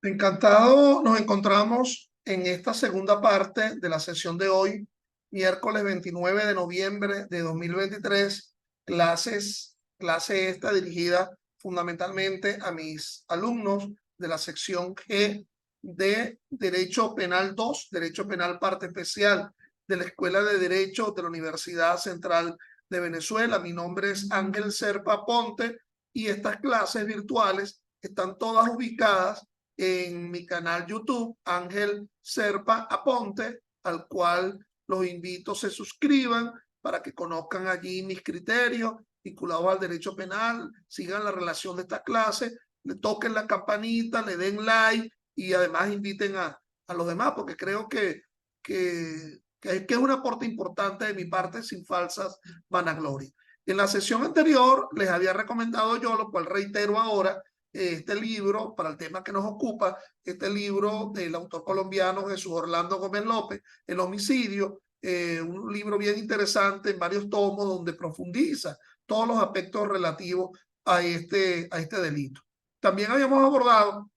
Encantado, nos encontramos en esta segunda parte de la sesión de hoy, miércoles 29 de noviembre de 2023, clase esta dirigida fundamentalmente a mis alumnos de la sección G de Derecho Penal 2, Derecho Penal Parte Especial de la Escuela de Derecho de la Universidad Central de Venezuela. Mi nombre es Ángel Serpa Ponte y estas clases virtuales están todas ubicadas en mi canal YouTube, Ángel Serpa Aponte, al cual los invito se suscriban para que conozcan allí mis criterios vinculados al derecho penal, sigan la relación de esta clase, le toquen la campanita, le den like y además inviten a los demás, porque creo que es un aporte importante de mi parte sin falsas vanaglorias. En la sesión anterior les había recomendado yo, lo cual reitero ahora, este libro, para el tema que nos ocupa, este libro del autor colombiano Jesús Orlando Gómez López, El homicidio, un libro bien interesante en varios tomos donde profundiza todos los aspectos relativos a este delito. También habíamos abordado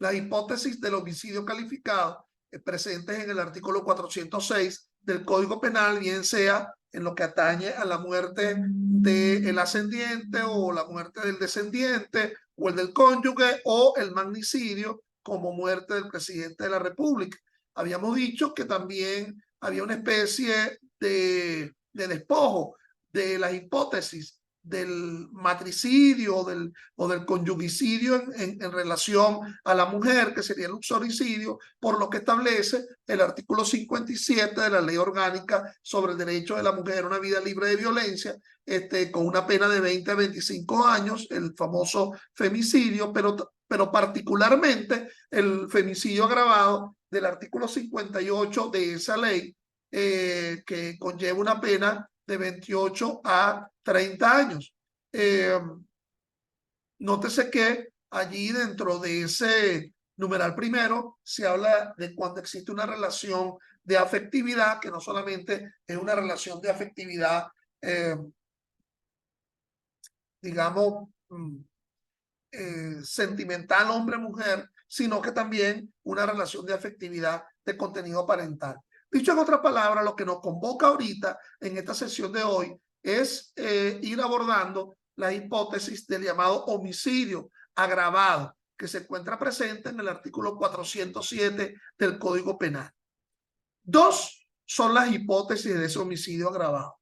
las hipótesis del homicidio calificado presentes en el artículo 406 del Código Penal, bien sea en lo que atañe a la muerte del ascendiente o la muerte del descendiente o el del cónyuge o el magnicidio como muerte del presidente de la República. Habíamos dicho que también había una especie de despojo de las hipótesis del matricidio o del conyugicidio en relación a la mujer, que sería el uxoricidio, por lo que establece el artículo 57 de la Ley Orgánica sobre el derecho de la mujer a una vida libre de violencia, con una pena de 20 a 25 años, el famoso femicidio, pero particularmente el femicidio agravado del artículo 58 de esa ley, que conlleva una pena de 28 a 30 años. Nótese que allí dentro de ese numeral primero se habla de cuando existe una relación de afectividad, que no solamente es una relación de afectividad, digamos, sentimental hombre-mujer, sino que también una relación de afectividad de contenido parental. Dicho en otras palabras, lo que nos convoca ahorita en esta sesión de hoy es ir abordando la hipótesis del llamado homicidio agravado, que se encuentra presente en el artículo 407 del Código Penal. Dos son las hipótesis de ese homicidio agravado.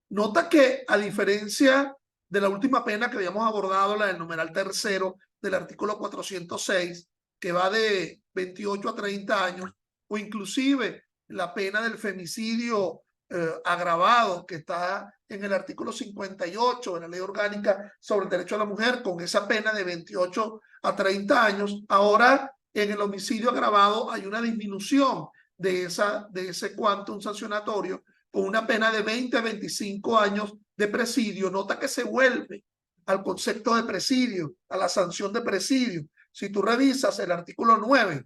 Nota que, a diferencia de la última pena que habíamos abordado, la del numeral tercero del artículo 406, que va de 28 a 30 años, o inclusive la pena del femicidio agravado, que está en el artículo 58 de la Ley Orgánica sobre el Derecho a la Mujer, con esa pena de 28 a 30 años, ahora en el homicidio agravado hay una disminución de ese quantum sancionatorio, con una pena de 20 a 25 años de presidio. Nota que se vuelve al concepto de presidio, a la sanción de presidio. Si tú revisas el artículo 9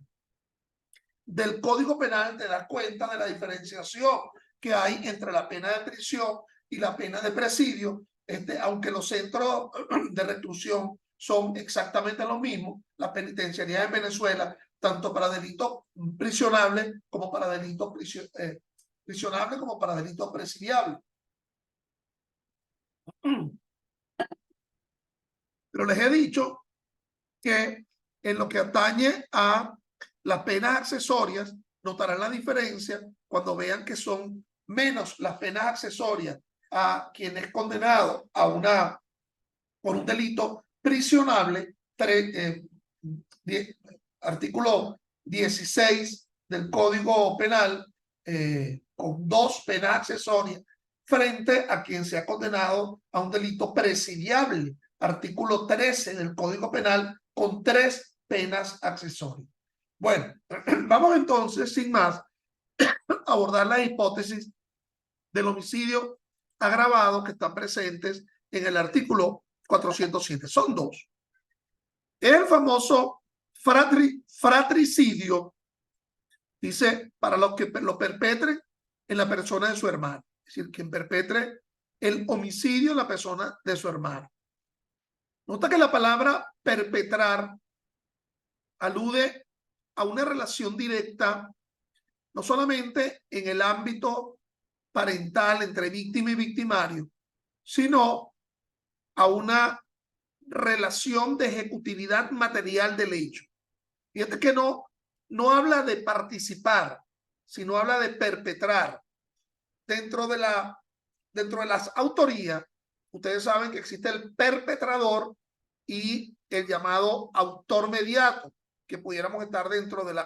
del Código Penal, te das cuenta de la diferenciación que hay entre la pena de prisión y la pena de presidio. Aunque los centros de reclusión son exactamente los mismos, la penitenciaría en Venezuela, tanto para delitos prisionables como para delitos prisionables como para delitos presidiables. Pero les he dicho que en lo que atañe a las penas accesorias, notarán la diferencia cuando vean que son menos las penas accesorias a quien es condenado por un delito prisionable, artículo 16 del Código Penal, con 2 penas accesorias, frente a quien se ha condenado a un delito presidiable, artículo 13 del Código Penal, con 3 penas accesorias. Bueno, vamos entonces, sin más, a abordar la hipótesis del homicidio agravado que están presentes en el artículo 407. Son 2. El famoso fratricidio, dice, para los que lo perpetren en la persona de su hermano. Es decir, quien perpetre el homicidio en la persona de su hermano. Nota que la palabra perpetrar alude a una relación directa, no solamente en el ámbito parental entre víctima y victimario, sino a una relación de ejecutividad material del hecho. Fíjate que no habla de participar, sino habla de perpetrar. Dentro de las autorías, ustedes saben que existe el perpetrador y el llamado autor mediato, que pudiéramos estar dentro de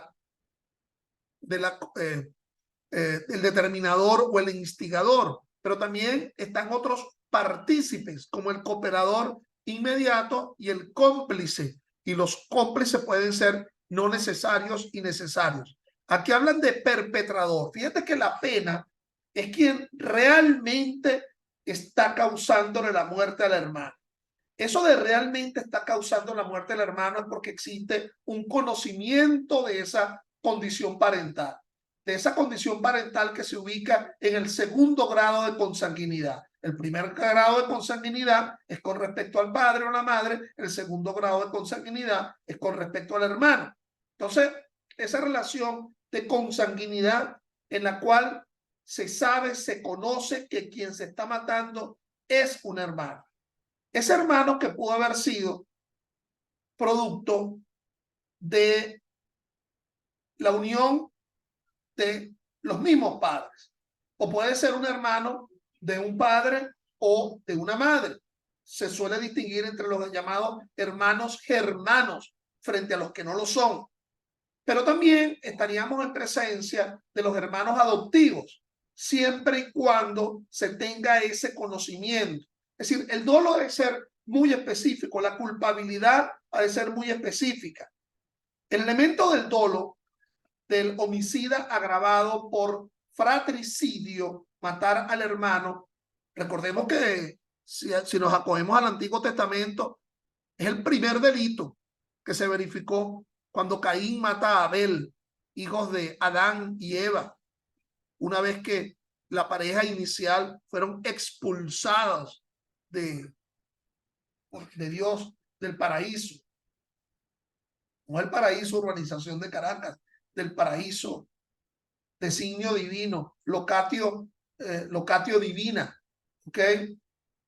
el determinador o el instigador, pero también están otros partícipes como el cooperador inmediato y el cómplice, y los cómplices pueden ser no necesarios y necesarios. Aquí hablan de perpetrador. Fíjate que la pena es quien realmente está causándole la muerte al hermano. Eso de realmente está causando la muerte del hermano es porque existe un conocimiento de esa condición parental, que se ubica en el segundo grado de consanguinidad. El primer grado de consanguinidad es con respecto al padre o la madre, el segundo grado de consanguinidad es con respecto al hermano. Entonces, esa relación de consanguinidad en la cual se sabe, se conoce que quien se está matando es un hermano. Ese hermano que pudo haber sido producto de la unión de los mismos padres, o puede ser un hermano de un padre o de una madre. Se suele distinguir entre los llamados hermanos germanos frente a los que no lo son, pero también estaríamos en presencia de los hermanos adoptivos, siempre y cuando se tenga ese conocimiento. Es decir, el dolo debe ser muy específico, la culpabilidad ha de ser muy específica. El elemento del dolo del homicida agravado por fratricidio, matar al hermano, recordemos que si nos acogemos al Antiguo Testamento, es el primer delito que se verificó cuando Caín mata a Abel, hijos de Adán y Eva, una vez que la pareja inicial fueron expulsadas de Dios, del paraíso. No el paraíso urbanización de Caracas, del paraíso designio divino, locatio divina, ¿ok?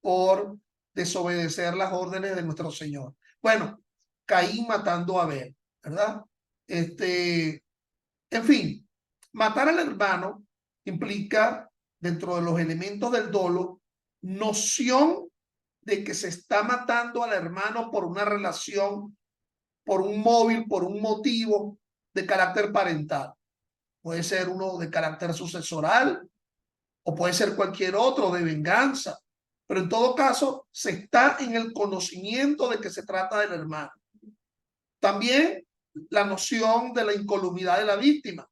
Por desobedecer las órdenes de nuestro Señor. Bueno, Caín matando a Abel, ¿verdad? En fin, matar al hermano implica, dentro de los elementos del dolo, noción de que se está matando al hermano por una relación, por un móvil, por un motivo de carácter parental. Puede ser uno de carácter sucesoral o puede ser cualquier otro de venganza. Pero en todo caso, se está en el conocimiento de que se trata del hermano. También la noción de la incolumidad de la víctima.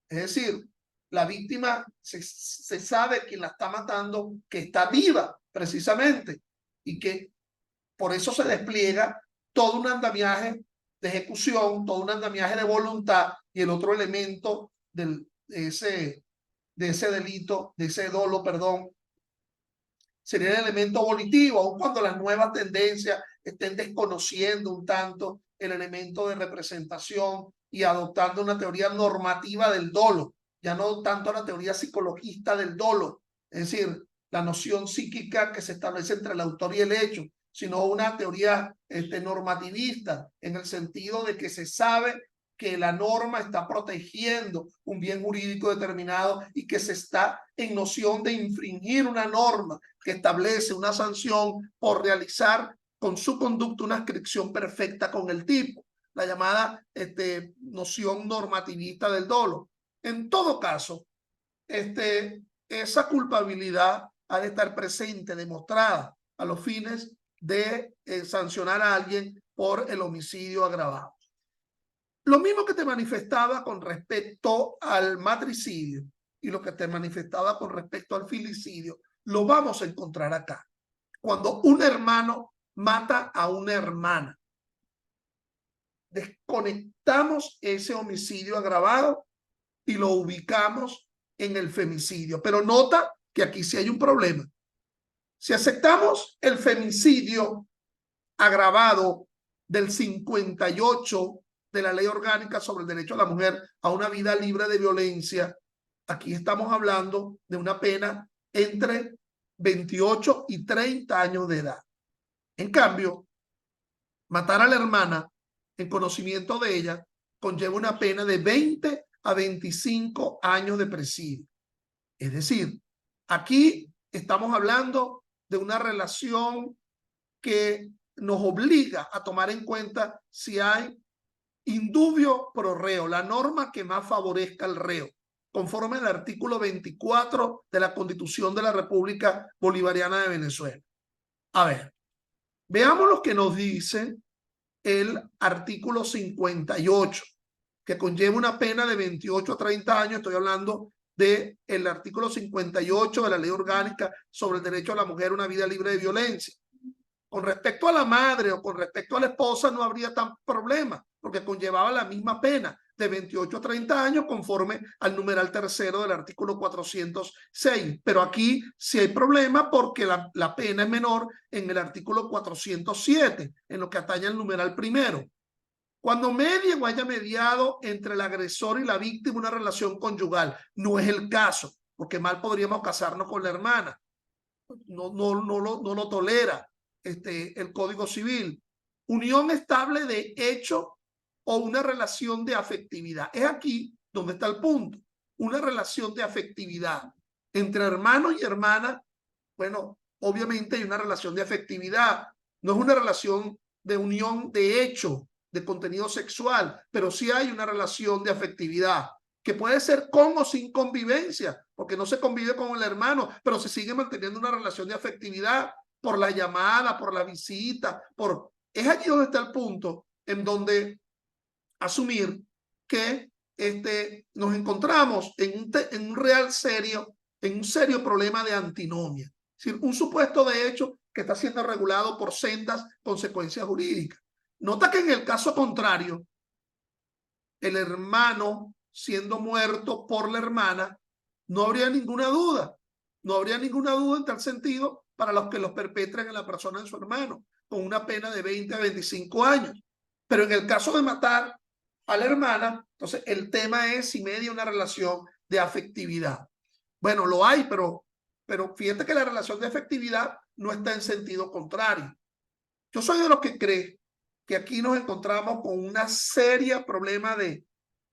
Es decir, la víctima se sabe quién la está matando, que está viva precisamente y que por eso se despliega todo un andamiaje de ejecución, todo un andamiaje de voluntad y el otro elemento de ese delito, de ese dolo, perdón, sería el elemento volitivo, aun cuando las nuevas tendencias estén desconociendo un tanto el elemento de representación y adoptando una teoría normativa del dolo, ya no tanto la teoría psicologista del dolo, es decir, la noción psíquica que se establece entre el autor y el hecho, sino una teoría normativista, en el sentido de que se sabe que la norma está protegiendo un bien jurídico determinado y que se está en noción de infringir una norma que establece una sanción por realizar con su conducta una adscripción perfecta con el tipo, la llamada noción normativista del dolo. En todo caso, esa culpabilidad ha de estar presente, demostrada a los fines de sancionar a alguien por el homicidio agravado. Lo mismo que te manifestaba con respecto al matricidio y lo que te manifestaba con respecto al filicidio, lo vamos a encontrar acá. Cuando un hermano mata a una hermana, desconectamos ese homicidio agravado y lo ubicamos en el femicidio. Pero nota que aquí sí hay un problema. Si aceptamos el femicidio agravado del 58 de la Ley Orgánica sobre el Derecho a la Mujer a una vida libre de violencia, aquí estamos hablando de una pena entre 28 y 30 años de edad. En cambio, matar a la hermana en conocimiento de ella conlleva una pena de 20 a 25 años de presidio. Es decir, aquí estamos hablando de una relación que nos obliga a tomar en cuenta si hay indubio pro reo, la norma que más favorezca al reo, conforme al artículo 24 de la Constitución de la República Bolivariana de Venezuela. A ver, veamos lo que nos dice el artículo 58, que conlleva una pena de 28 a 30 años. Estoy hablando del artículo 58 de la Ley Orgánica sobre el Derecho a la Mujer a una vida libre de violencia. Con respecto a la madre o con respecto a la esposa no habría tan problema, porque conllevaba la misma pena de 28 a 30 años conforme al numeral tercero del artículo 406. Pero aquí sí hay problema porque la pena es menor en el artículo 407, en lo que atañe al numeral primero. Cuando medie o haya mediado entre el agresor y la víctima una relación conyugal, no es el caso, porque mal podríamos casarnos con la hermana. No lo tolera el Código Civil. Unión estable de hecho o una relación de afectividad. Es aquí donde está el punto. Una relación de afectividad entre hermanos y hermanas. Bueno, obviamente hay una relación de afectividad. No es una relación de unión de hecho, de contenido sexual, pero sí hay una relación de afectividad que puede ser con o sin convivencia, porque no se convive con el hermano, pero se sigue manteniendo una relación de afectividad por la llamada, por la visita, Es allí donde está el punto en donde asumir que nos encontramos en un serio problema de antinomia. Es decir, un supuesto de hecho que está siendo regulado por sendas consecuencias jurídicas. Nota que en el caso contrario, el hermano siendo muerto por la hermana, no habría ninguna duda. No habría ninguna duda en tal sentido para los que los perpetran en la persona de su hermano, con una pena de 20 a 25 años. Pero en el caso de matar a la hermana, entonces el tema es si media una relación de afectividad. Bueno, lo hay, pero fíjate que la relación de afectividad no está en sentido contrario. Yo soy de los que cree que aquí nos encontramos con una seria problema de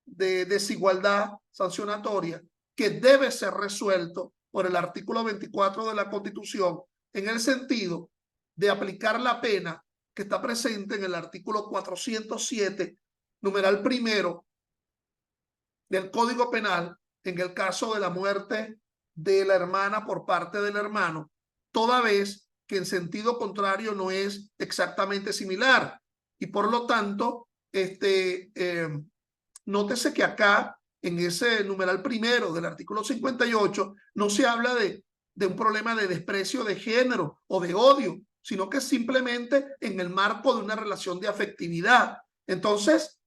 desigualdad sancionatoria que debe ser resuelto por el artículo 24 de la Constitución en el sentido de aplicar la pena que está presente en el artículo 407, numeral primero del Código Penal, en el caso de la muerte de la hermana por parte del hermano, toda vez que en sentido contrario no es exactamente similar. Y por lo tanto, nótese que acá, en ese numeral primero del artículo 58, no se habla de un problema de desprecio de género o de odio, sino que simplemente en el marco de una relación de afectividad. Entonces,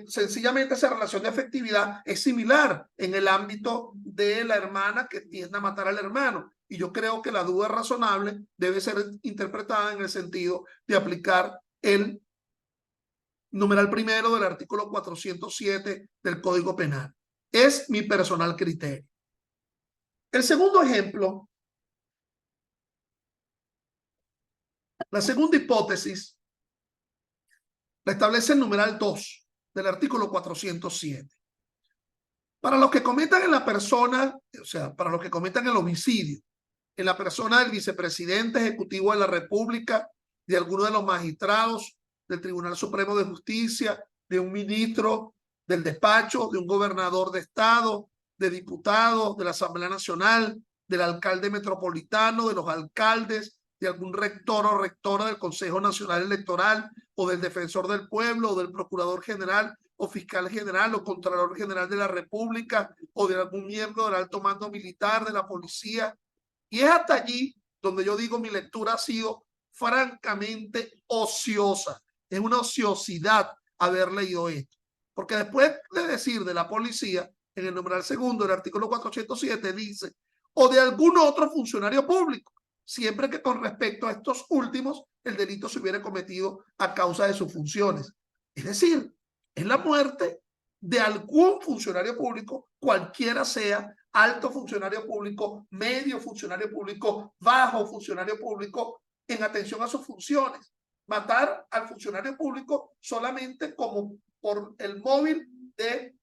sencillamente esa relación de afectividad es similar en el ámbito de la hermana que tiende a matar al hermano. Y yo creo que la duda razonable debe ser interpretada en el sentido de aplicar el numeral primero del artículo 407 del Código Penal. Es mi personal criterio. El segundo ejemplo, la segunda hipótesis, la establece el numeral 2 del artículo 407. Para los que cometan en la persona, o sea, para los que cometan el homicidio, en la persona del vicepresidente ejecutivo de la República, de alguno de los magistrados del Tribunal Supremo de Justicia, de un ministro del despacho, de un gobernador de estado, de diputados, de la Asamblea Nacional, del alcalde metropolitano, de los alcaldes, de algún rector o rectora del Consejo Nacional Electoral, o del defensor del pueblo, o del procurador general, o fiscal general, o contralor general de la República, o de algún miembro del alto mando militar, de la policía. Y es hasta allí donde yo digo mi lectura ha sido francamente ociosa. Es una ociosidad haber leído esto. Porque después de decir de la policía, en el numeral segundo del artículo 407 dice, o de algún otro funcionario público, siempre que con respecto a estos últimos el delito se hubiera cometido a causa de sus funciones. Es decir, es la muerte de algún funcionario público, cualquiera sea, alto funcionario público, medio funcionario público, bajo funcionario público, en atención a sus funciones. Matar al funcionario público solamente como por el móvil de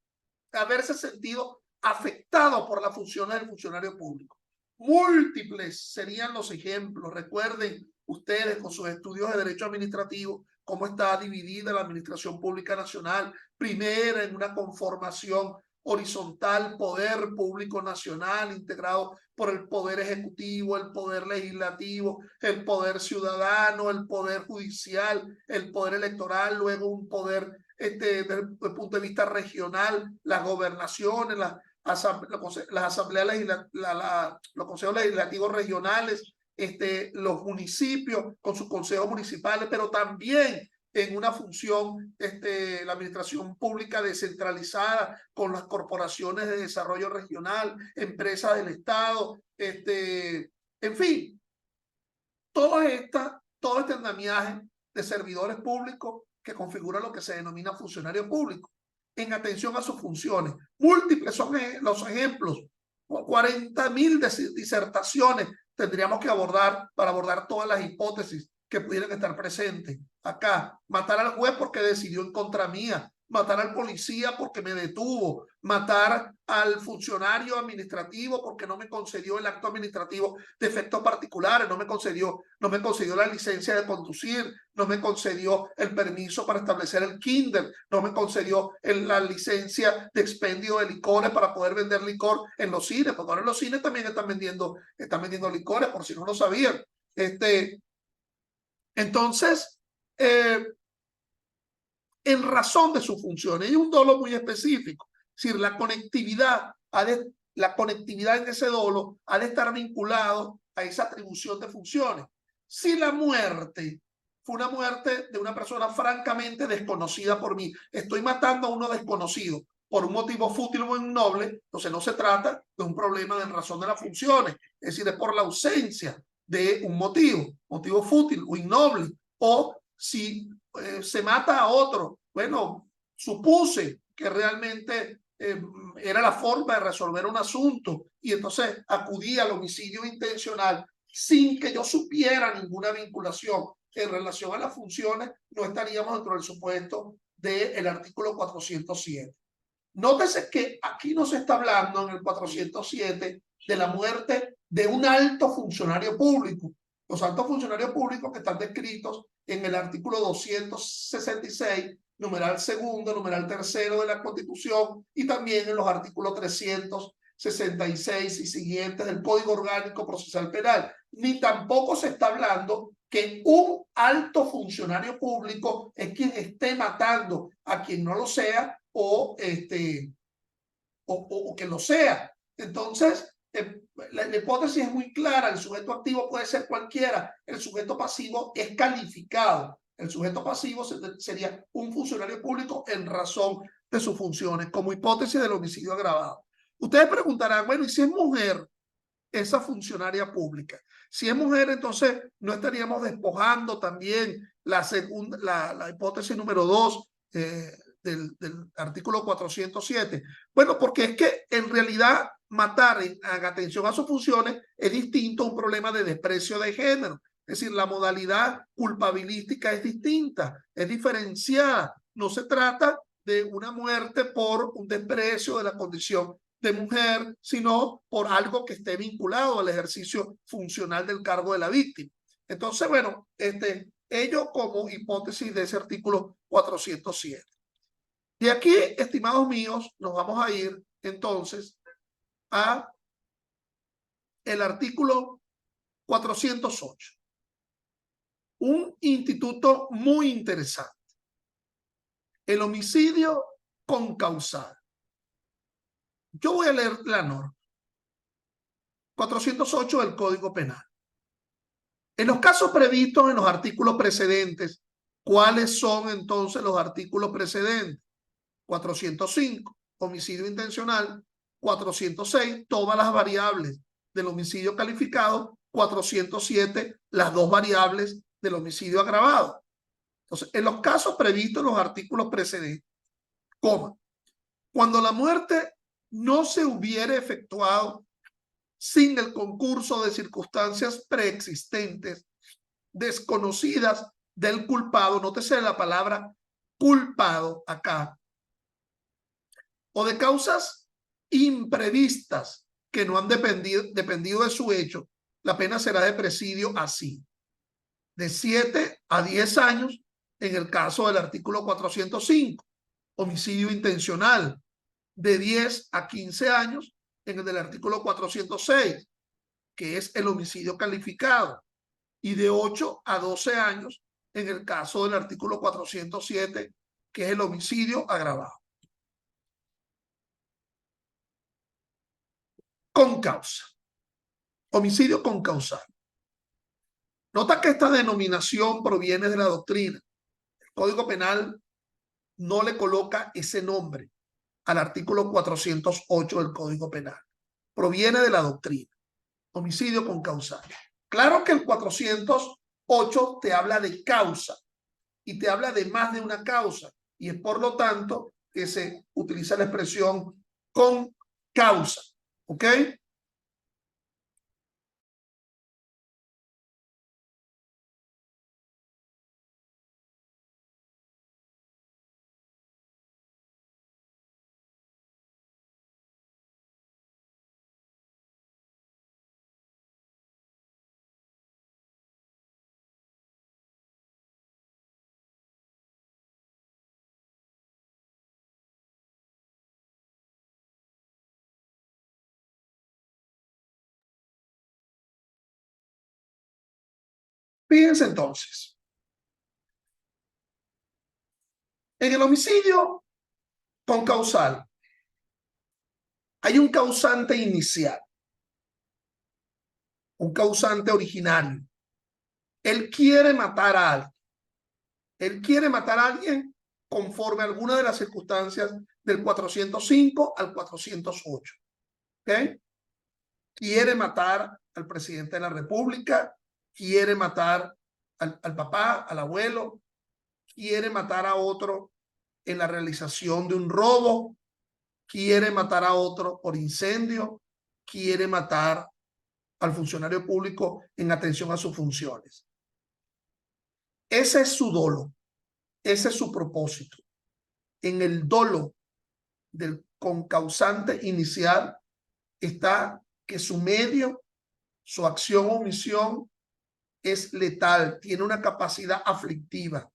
haberse sentido afectado por las funciones del funcionario público. Múltiples serían los ejemplos. Recuerden ustedes con sus estudios de Derecho Administrativo cómo está dividida la Administración Pública Nacional. Primera, en una conformación horizontal, poder público nacional integrado por el poder ejecutivo, el poder legislativo, el poder ciudadano, el poder judicial, el poder electoral, luego un poder desde el punto de vista regional, las gobernaciones, las asambleas legislativas, los consejos legislativos regionales, los municipios con sus consejos municipales, pero también en una función la administración pública descentralizada con las corporaciones de desarrollo regional, empresas del Estado, en fin, todo este andamiaje de servidores públicos que configura lo que se denomina funcionario público en atención a sus funciones. Múltiples son los ejemplos. 40.000 disertaciones tendríamos que abordar para abordar todas las hipótesis que pudieran estar presentes. Acá, matar al juez porque decidió en contra mía, matar al policía porque me detuvo, matar al funcionario administrativo porque no me concedió el acto administrativo de efectos particulares, no me concedió la licencia de conducir, no me concedió el permiso para establecer el kinder, no me concedió la licencia de expendio de licores para poder vender licor en los cines, porque ahora en los cines también están vendiendo licores, por si no lo sabían. Entonces, en razón de sus funciones, y un dolo muy específico, es decir, la conectividad en ese dolo ha de estar vinculado a esa atribución de funciones. Si la muerte fue una muerte de una persona francamente desconocida por mí, estoy matando a uno desconocido por un motivo fútil o innoble, entonces no se trata de un problema de razón de las funciones, es decir, es por la ausencia de un motivo fútil o innoble, o si se mata a otro, bueno, supuse que realmente era la forma de resolver un asunto y entonces acudí al homicidio intencional sin que yo supiera ninguna vinculación en relación a las funciones, no estaríamos dentro del supuesto del artículo 407. Nótese que aquí no se está hablando en el 407 de la muerte de un alto funcionario público. Los altos funcionarios públicos que están descritos en el artículo 266, numeral segundo, numeral tercero de la Constitución y también en los artículos 366 y siguientes del Código Orgánico Procesal Penal. Ni tampoco se está hablando que un alto funcionario público es quien esté matando a quien no lo sea o que lo sea. Entonces, la hipótesis es muy clara, el sujeto activo puede ser cualquiera, el sujeto pasivo es calificado. El sujeto pasivo sería un funcionario público en razón de sus funciones, como hipótesis del homicidio agravado. Ustedes preguntarán, bueno, ¿y si es mujer esa funcionaria pública? Si es mujer, entonces no estaríamos despojando también la hipótesis número 2 del artículo 407. Bueno, porque es que en realidad matar en atención a sus funciones es distinto a un problema de desprecio de género. Es decir, la modalidad culpabilística es distinta, es diferenciada. No se trata de una muerte por un desprecio de la condición de mujer, sino por algo que esté vinculado al ejercicio funcional del cargo de la víctima. Entonces, bueno, ello como hipótesis de ese artículo 407. De aquí, estimados míos, nos vamos a ir entonces a el artículo 408. Un instituto muy interesante. El homicidio concausal. Yo voy a leer la norma. 408 del Código Penal. En los casos previstos en los artículos precedentes, ¿cuáles son entonces los artículos precedentes? 405, homicidio intencional. 406, todas las variables del homicidio calificado. 407, las dos variables del homicidio agravado. Entonces, en los casos previstos en los artículos precedentes, coma, cuando la muerte no se hubiere efectuado sin el concurso de circunstancias preexistentes, desconocidas del culpado, nótese la palabra culpado acá, o de causas imprevistas que no han dependido de su hecho, la pena será de presidio así, de 7 a 10 años en el caso del artículo 405, homicidio intencional, de 10 a 15 años en el del artículo 406, que es el homicidio calificado, y de 8 a 12 años en el caso del artículo 407, que es el homicidio agravado. Con causa. Homicidio con causal. Nota que esta denominación proviene de la doctrina. El Código Penal no le coloca ese nombre al artículo 408 del Código Penal. Proviene de la doctrina. Homicidio con causal. Claro que el 408 te habla de causa y te habla de más de una causa, y es por lo tanto que se utiliza la expresión con causa. ¿Ok? Fíjense entonces, en el homicidio con causal hay un causante inicial, un causante originario. Él quiere matar a alguien. Él quiere matar a alguien conforme a alguna de las circunstancias del 405 al 408. ¿Ok? Quiere matar al presidente de la República, quiere matar al papá, al abuelo, quiere matar a otro en la realización de un robo, quiere matar a otro por incendio, quiere matar al funcionario público en atención a sus funciones. Ese es su dolo, ese es su propósito. En el dolo del concausante inicial está que su medio, su acción o omisión es letal, tiene una capacidad aflictiva,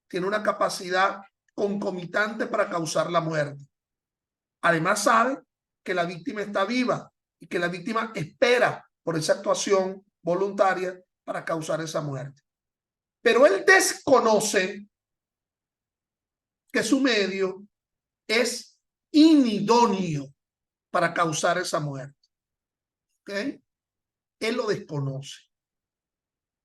tiene una capacidad concomitante para causar la muerte. Además sabe que la víctima está viva y que la víctima espera por esa actuación voluntaria para causar esa muerte. Pero él desconoce que su medio es inidóneo para causar esa muerte. ¿Ok? Él lo desconoce.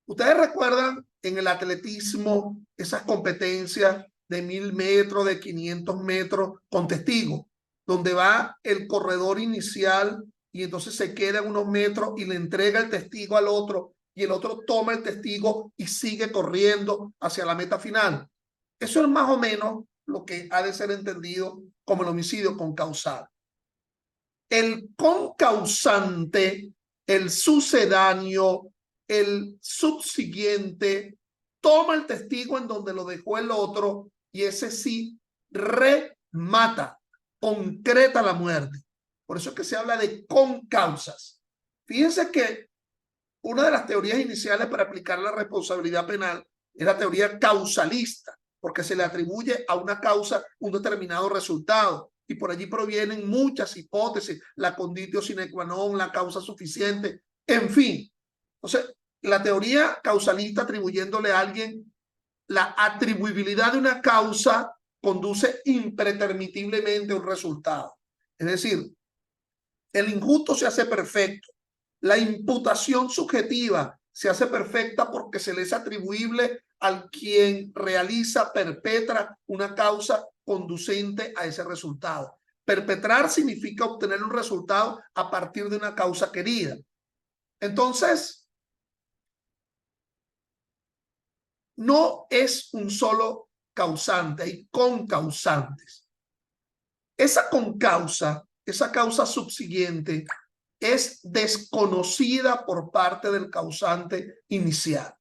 Ustedes recuerdan en el atletismo esas competencias de 1000 metros, de 500 metros con testigos, donde va el corredor inicial y entonces se queda unos metros y le entrega el testigo al otro y el otro toma el testigo y sigue corriendo hacia la meta final. Eso es más o menos lo que ha de ser entendido como el homicidio concausal. El concausante, el sucedáneo, el subsiguiente, toma el testigo en donde lo dejó el otro y ese sí remata, concreta la muerte. Por eso es que se habla de concausas. Fíjense que una de las teorías iniciales para aplicar la responsabilidad penal es la teoría causalista, porque se le atribuye a una causa un determinado resultado. Y por allí provienen muchas hipótesis, la conditio sine qua non, la causa suficiente, en fin. Entonces, la teoría causalista atribuyéndole a alguien la atribuibilidad de una causa conduce impretermitiblemente a un resultado. Es decir, el injusto se hace perfecto. La imputación subjetiva se hace perfecta porque se le es atribuible al quien realiza, perpetra una causa conducente a ese resultado. Perpetrar significa obtener un resultado a partir de una causa querida. Entonces, no es un solo causante, hay concausantes. Esa concausa, esa causa subsiguiente, es desconocida por parte del causante inicial.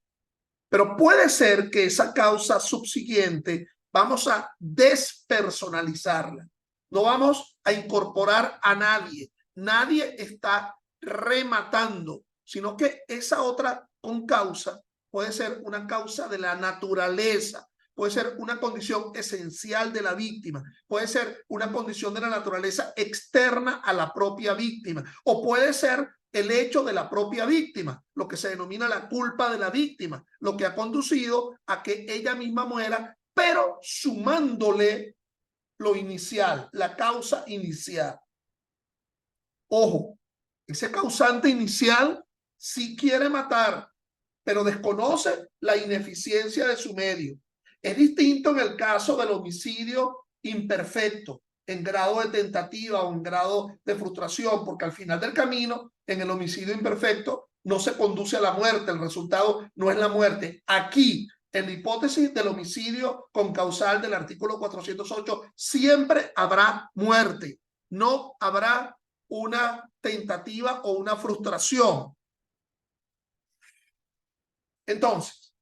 Pero puede ser que esa causa subsiguiente vamos a despersonalizarla. No vamos a incorporar a nadie. Nadie está rematando, sino que esa otra concausa puede ser una causa de la naturaleza, puede ser una condición esencial de la víctima, puede ser una condición de la naturaleza externa a la propia víctima, o puede ser el hecho de la propia víctima, lo que se denomina la culpa de la víctima, lo que ha conducido a que ella misma muera, pero sumándole lo inicial, la causa inicial. Ojo, ese causante inicial sí quiere matar, pero desconoce la ineficiencia de su medio. Es distinto en el caso del homicidio imperfecto, en grado de tentativa o en grado de frustración, porque al final del camino, en el homicidio imperfecto, no se conduce a la muerte, el resultado no es la muerte. Aquí, en la hipótesis del homicidio con causal del artículo 408, siempre habrá muerte, no habrá una tentativa o una frustración. Entonces,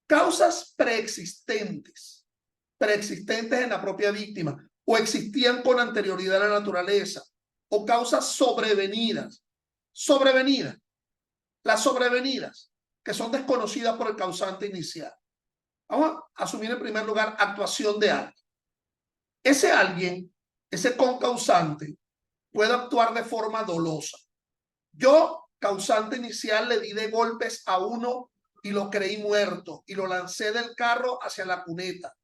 causas preexistentes en la propia víctima o existían con anterioridad a la naturaleza, o causas sobrevenidas. Las sobrevenidas que son desconocidas por el causante inicial. Vamos a asumir en primer lugar actuación de alguien. Ese alguien, ese concausante, puede actuar de forma dolosa. Yo, causante inicial, le di de golpes a uno y lo creí muerto y lo lancé del carro hacia la cuneta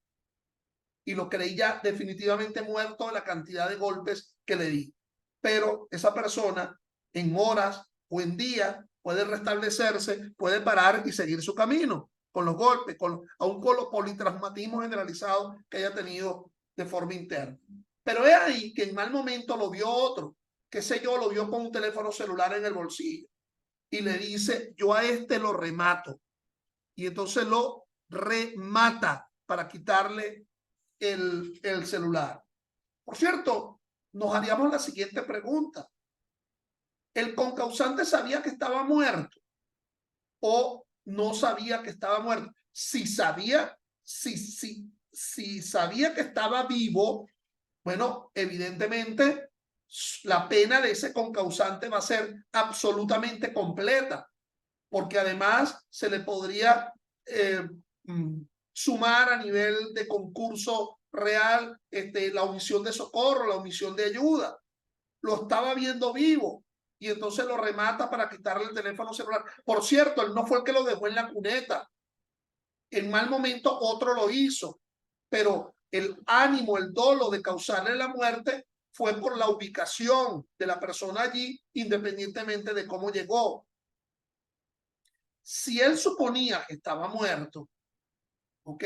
y lo creí ya definitivamente muerto de la cantidad de golpes que le di. Pero esa persona en horas o en días puede restablecerse, puede parar y seguir su camino con los golpes, aún con los politraumatismos generalizados que haya tenido de forma interna. Pero es ahí que en mal momento lo vio otro, qué sé yo, lo vio con un teléfono celular en el bolsillo y le dice, yo a este lo remato. Y entonces lo remata para quitarle el celular. Por cierto, nos haríamos la siguiente pregunta. ¿El concausante sabía que estaba muerto o no sabía que estaba muerto? Si sabía que estaba vivo, bueno, evidentemente la pena de ese concausante va a ser absolutamente completa, porque además se le podría sumar a nivel de concurso real la omisión de socorro, la omisión de ayuda. Lo estaba viendo vivo y entonces lo remata para quitarle el teléfono celular. Por cierto, él no fue el que lo dejó en la cuneta. En mal momento otro lo hizo, pero el ánimo, el dolo de causarle la muerte fue por la ubicación de la persona allí, independientemente de cómo llegó. Si él suponía que estaba muerto, ¿ok?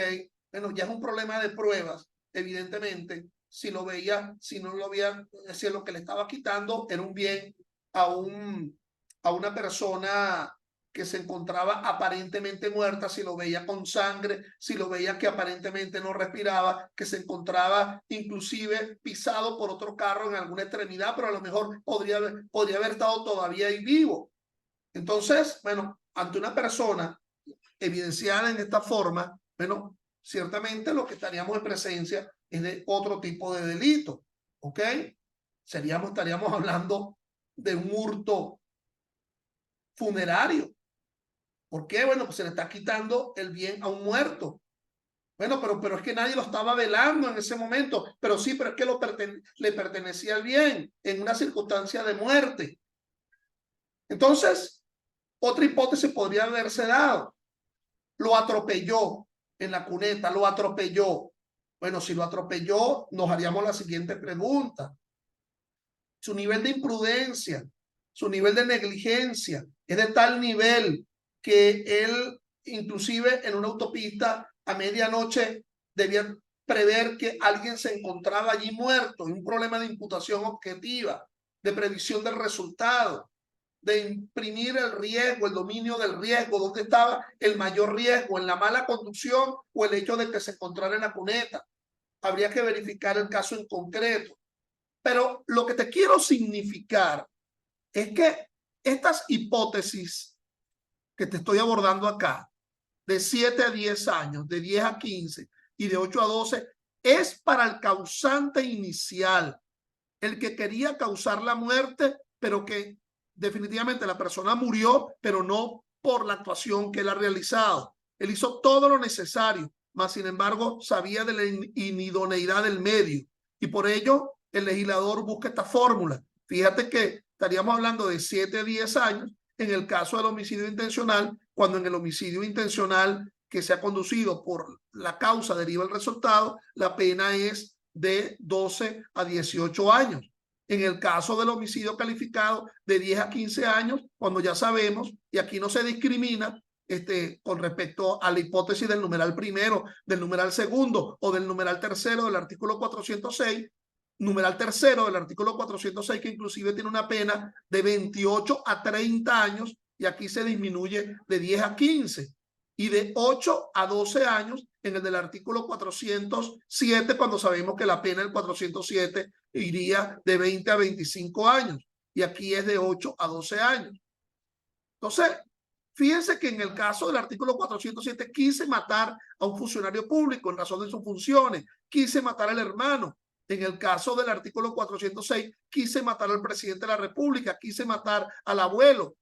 Bueno, ya es un problema de pruebas, evidentemente. Si lo veía, si no lo veía, es decir, lo que le estaba quitando era un bien a una persona que se encontraba aparentemente muerta, si lo veía con sangre, si lo veía que aparentemente no respiraba, que se encontraba inclusive pisado por otro carro en alguna extremidad, pero a lo mejor podría haber estado todavía ahí vivo. Entonces, bueno, ante una persona evidenciada en esta forma, bueno, ciertamente lo que estaríamos en presencia es de otro tipo de delito, ¿ok? Estaríamos hablando de un hurto funerario. ¿Por qué? Bueno, pues se le está quitando el bien a un muerto. Bueno, pero es que nadie lo estaba velando en ese momento. Pero sí, pero es que le pertenecía el bien en una circunstancia de muerte. Entonces, otra hipótesis podría haberse dado. Lo atropelló en la cuneta, lo atropelló. Bueno, si lo atropelló, nos haríamos la siguiente pregunta. Su nivel de imprudencia, su nivel de negligencia, es de tal nivel que él, inclusive en una autopista a medianoche, debía prever que alguien se encontraba allí muerto, un problema de imputación objetiva, de previsión del resultado, de imprimir el riesgo, el dominio del riesgo, dónde estaba el mayor riesgo, en la mala conducción o el hecho de que se encontrara en la cuneta. habría que verificar el caso en concreto. Pero lo que te quiero significar es que estas hipótesis que te estoy abordando acá, de 7 a 10 años, de 10 a 15 y de 8 a 12, es para el causante inicial, el que quería causar la muerte, pero que definitivamente la persona murió, pero no por la actuación que él ha realizado. Él hizo todo lo necesario, mas sin embargo sabía de la inidoneidad del medio, y por ello el legislador busca esta fórmula. Fíjate que estaríamos hablando de 7 a 10 años en el caso del homicidio intencional, cuando en el homicidio intencional que se ha conducido por la causa deriva el resultado, la pena es de 12 a 18 años. En el caso del homicidio calificado, de 10 a 15 años, cuando ya sabemos, y aquí no se discrimina con respecto a la hipótesis del numeral primero, del numeral segundo o del numeral tercero del artículo 406, numeral tercero del artículo 406, que inclusive tiene una pena de 28 a 30 años, y aquí se disminuye de 10 a 15, y de 8 a 12 años en el del artículo 407, cuando sabemos que la pena del 407 iría de 20 a 25 años, y aquí es de 8 a 12 años. Entonces, fíjense que en el caso del artículo 407 quise matar a un funcionario público en razón de sus funciones, quise matar al hermano. En el caso del artículo 406 quise matar al presidente de la República, quise matar al abuelo,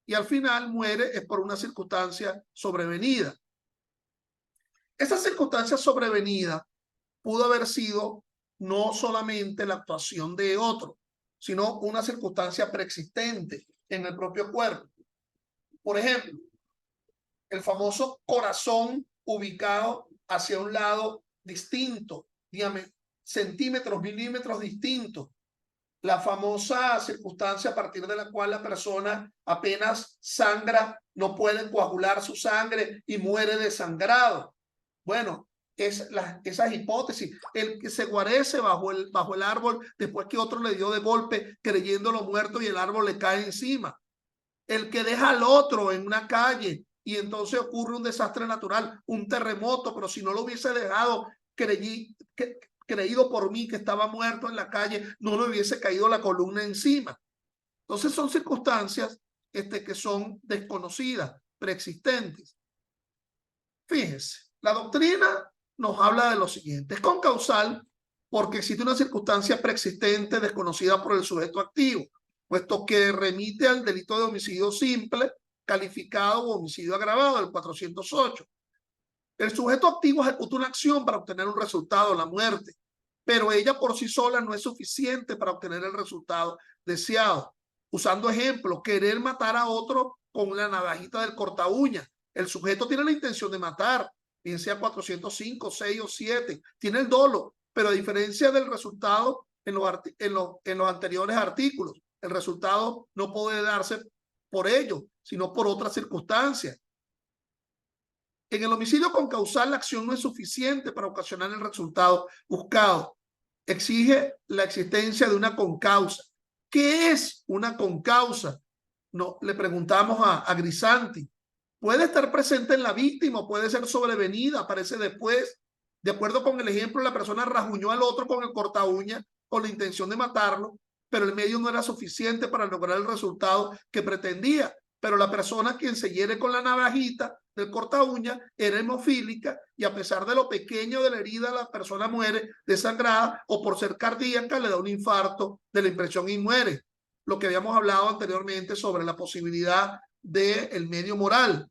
y al final muere es por una circunstancia sobrevenida. Esa circunstancia sobrevenida pudo haber sido no solamente la actuación de otro, sino una circunstancia preexistente en el propio cuerpo. Por ejemplo, el famoso corazón ubicado hacia un lado distinto, centímetros, milímetros distintos. La famosa circunstancia a partir de la cual la persona apenas sangra, no puede coagular su sangre y muere desangrado. Bueno, esas hipótesis, el que se guarece bajo el árbol después que otro le dio de golpe creyéndolo muerto y el árbol le cae encima. El que deja al otro en una calle y entonces ocurre un desastre natural, un terremoto, pero si no lo hubiese dejado creído por mí que estaba muerto en la calle, no le hubiese caído la columna encima. Entonces son circunstancias que son desconocidas, preexistentes. Fíjense, la doctrina nos habla de lo siguiente: es concausal porque existe una circunstancia preexistente desconocida por el sujeto activo, puesto que remite al delito de homicidio simple, calificado o homicidio agravado del 408. El sujeto activo ejecuta una acción para obtener un resultado, la muerte, pero ella por sí sola no es suficiente para obtener el resultado deseado. Usando ejemplo, querer matar a otro con la navajita del corta uña. El sujeto tiene la intención de matar, bien sea 405, 6 o 7, tiene el dolo, pero a diferencia del resultado en los anteriores artículos, el resultado no puede darse por ello, sino por otras circunstancias. En el homicidio concausal, la acción no es suficiente para ocasionar el resultado buscado. Exige la existencia de una concausa. ¿Qué es una concausa? No, le preguntamos a Grisanti. Puede estar presente en la víctima, puede ser sobrevenida, aparece después. De acuerdo con el ejemplo, la persona rasguñó al otro con el corta uña con la intención de matarlo, pero el medio no era suficiente para lograr el resultado que pretendía. Pero la persona quien se hiere con la navajita del corta uña era hemofílica, y a pesar de lo pequeño de la herida, la persona muere desangrada, o por ser cardíaca le da un infarto de la impresión y muere. Lo que habíamos hablado anteriormente sobre la posibilidad del medio moral.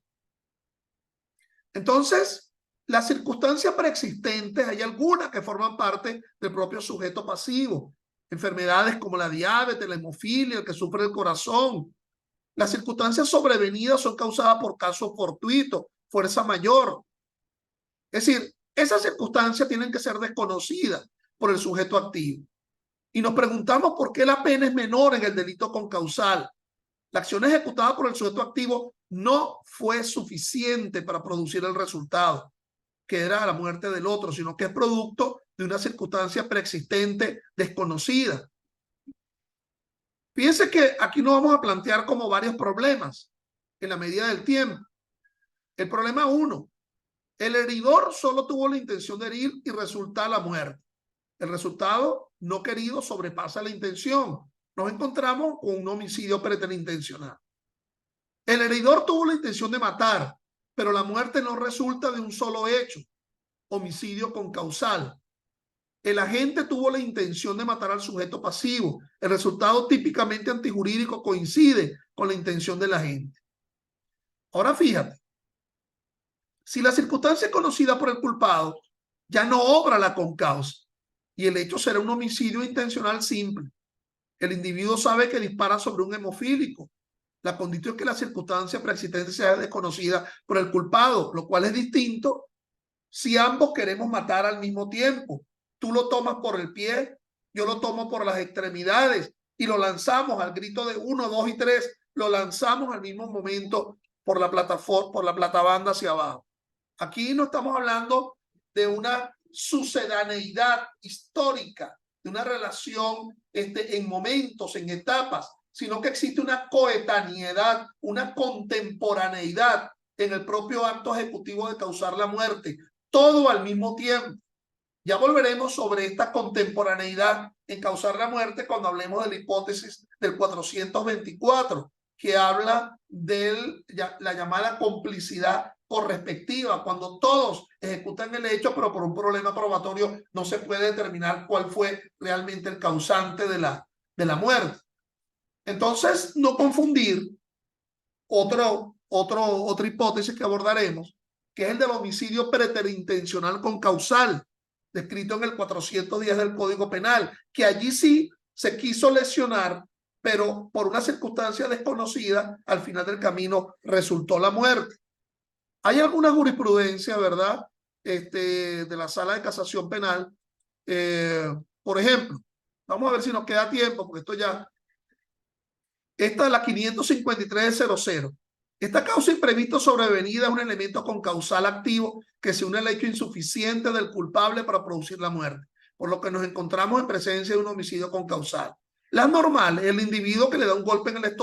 Entonces, las circunstancias preexistentes, hay algunas que forman parte del propio sujeto pasivo. Enfermedades como la diabetes, la hemofilia, el que sufre el corazón. Las circunstancias sobrevenidas son causadas por casos fortuitos, fuerza mayor. Es decir, esas circunstancias tienen que ser desconocidas por el sujeto activo. Y nos preguntamos por qué la pena es menor en el delito concausal. La acción ejecutada por el sujeto activo no fue suficiente para producir el resultado, que era la muerte del otro, sino que es producto de una circunstancia preexistente desconocida. Fíjense que aquí nos vamos a plantear como varios problemas en la medida del tiempo. El problema 1 El heridor solo tuvo la intención de herir y resulta la muerte. El resultado no querido sobrepasa la intención. Nos encontramos con un homicidio preterintencional. El heridor tuvo la intención de matar, pero la muerte no resulta de un solo hecho, homicidio concausal. El agente tuvo la intención de matar al sujeto pasivo. El resultado típicamente antijurídico coincide con la intención del agente. Ahora fíjate, si la circunstancia es conocida por el culpado, ya no obra la concausa y el hecho será un homicidio intencional simple. El individuo sabe que dispara sobre un hemofílico. La condición es que la circunstancia preexistente sea desconocida por el culpado, lo cual es distinto si ambos queremos matar al mismo tiempo. Tú lo tomas por el pie, yo lo tomo por las extremidades y lo lanzamos al grito de 1, 2 y 3, lo lanzamos al mismo momento por la plataforma, por la platabanda hacia abajo. Aquí no estamos hablando de una sucedaneidad histórica, de una relación en momentos, en etapas, sino que existe una coetaneidad, una contemporaneidad en el propio acto ejecutivo de causar la muerte, todo al mismo tiempo. Ya volveremos sobre esta contemporaneidad en causar la muerte cuando hablemos de la hipótesis del 424, que habla de la llamada complicidad correspectiva, cuando todos ejecutan el hecho, pero por un problema probatorio no se puede determinar cuál fue realmente el causante de la muerte. Entonces, no confundir otra hipótesis que abordaremos, que es el del homicidio preterintencional con causal, descrito en el 410 del Código Penal, que allí sí se quiso lesionar, pero por una circunstancia desconocida, al final del camino resultó la muerte. Hay alguna jurisprudencia, ¿verdad?, de la Sala de Casación Penal. Por ejemplo, vamos a ver si nos queda tiempo, porque esto ya... Esta es la 553-00. Esta causa imprevista sobrevenida es un elemento con causal activo que se une al hecho insuficiente del culpable para producir la muerte, por lo que nos encontramos en presencia de un homicidio con causal. La normal es el individuo que le da un golpe en el estómago